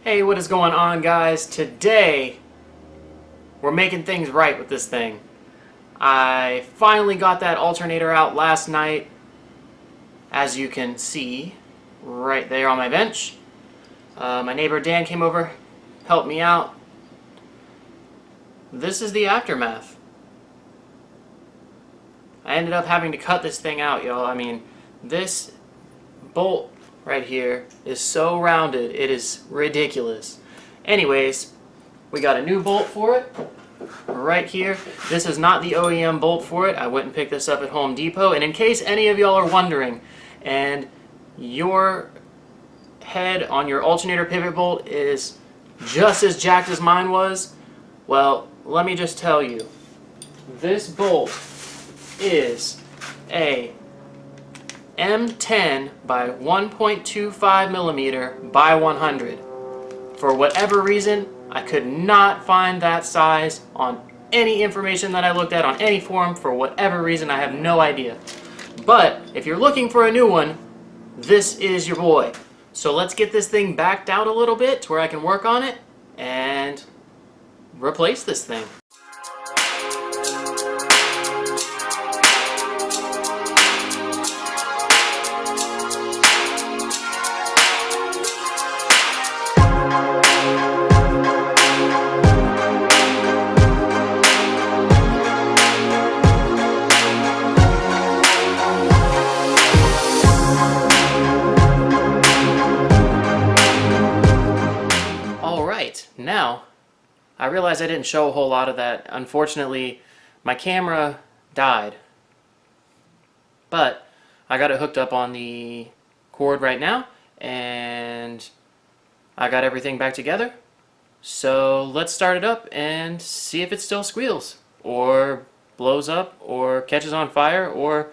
Hey, what is going on, guys? Today we're making things right with this thing. I finally got that alternator out last night, as you can see right there on my bench. My neighbor Dan came over, helped me out. This is the aftermath. I ended up having to cut this thing out, y'all. I mean, this bolt right here is so rounded, it is ridiculous. Anyways, we got a new bolt for it right here. This is not the OEM bolt for it. I went and picked this up at Home Depot. And in case any of y'all are wondering, and your head on your alternator pivot bolt is just as jacked as mine was, well, let me just tell you, this bolt is a M10 by 1.25 millimeter by 100. For whatever reason, I could not find that size on any information that I looked at on any forum. For whatever reason, I have no idea. But if you're looking for a new one, this is your boy. So let's get this thing backed out a little bit to where I can work on it and replace this thing. Now, I realize I didn't show a whole lot of that. Unfortunately, my camera died. But I got it hooked up on the cord right now, and I got everything back together. So let's start it up and see if it still squeals, or blows up, or catches on fire, or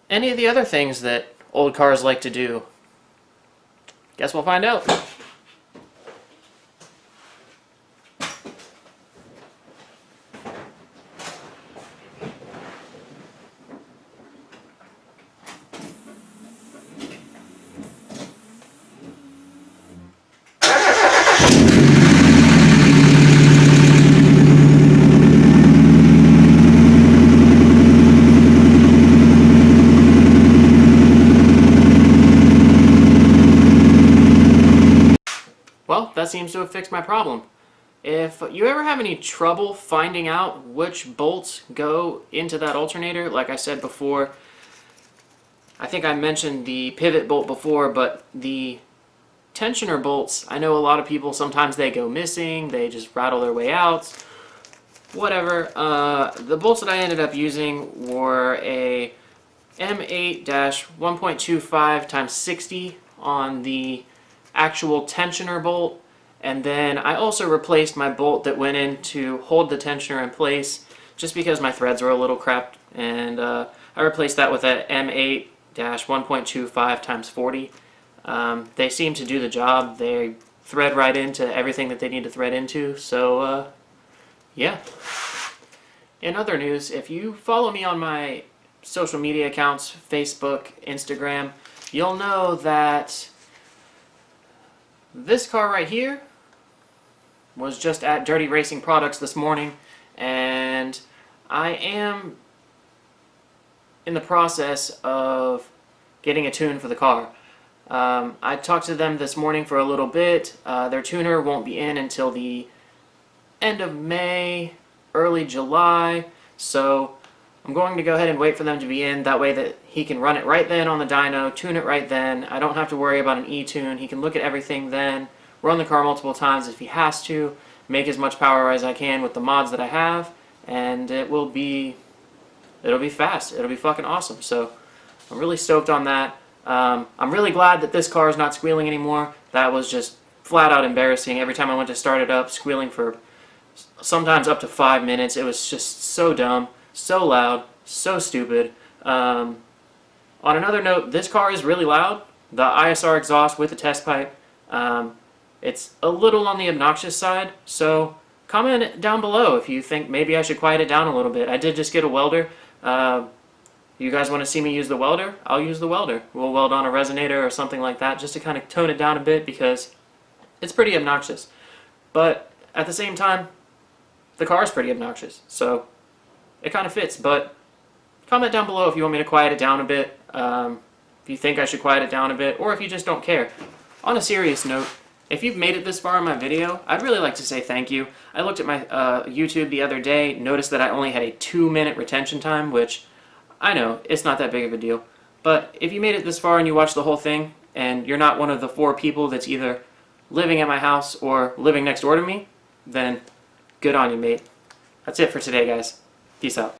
any of the other things that old cars like to do. Guess we'll find out. Well, that seems to have fixed my problem. If you ever have any trouble finding out which bolts go into that alternator, like I said before, I think I mentioned the pivot bolt before, but the tensioner bolts, I know a lot of people, sometimes they go missing, they just rattle their way out, whatever. The bolts that I ended up using were a M8-1.25 x 60 on the actual tensioner bolt, and then I also replaced my bolt that went in to hold the tensioner in place, just because my threads were a little cracked, and I replaced that with a M8-1.25 x 40. They seem to do the job. They thread right into everything that they need to thread into, so yeah. In other news, if you follow me on my social media accounts, Facebook, Instagram, you'll know that this car right here was just at Dirty Racing Products this morning, and I am in the process of getting a tune for the car. I talked to them this morning for a little bit. Their tuner won't be in until the end of May, early July, so I'm going to go ahead and wait for them to be in, that way that he can run it right then on the dyno, tune it right then. I don't have to worry about an e-tune. He can look at everything then, run the car multiple times if he has to, make as much power as I can with the mods that I have, and it'll be fast. It'll be fucking awesome. So I'm really stoked on that. I'm really glad that this car is not squealing anymore. That was just flat out embarrassing. Every time I went to start it up, squealing for sometimes up to 5 minutes. It was just so dumb, so loud, so stupid. On another note, this car is really loud. The ISR exhaust with the test pipe, it's a little on the obnoxious side, so comment down below if you think maybe I should quiet it down a little bit. I did just get a welder. You guys want to see me use the welder? I'll use the welder. We'll weld on a resonator or something like that just to kind of tone it down a bit, because It's pretty obnoxious. But at the same time, the car is pretty obnoxious. So it kind of fits. But comment down below if you want me to quiet it down a bit, if you think I should quiet it down a bit, or if you just don't care. On a serious note, if you've made it this far in my video, I'd really like to say thank you. I looked at my YouTube the other day, noticed that I only had a 2-minute retention time, which I know, it's not that big of a deal. But if you made it this far and you watched the whole thing, and you're not one of the 4 people that's either living at my house or living next door to me, then good on you, mate. That's it for today, guys. Peace out.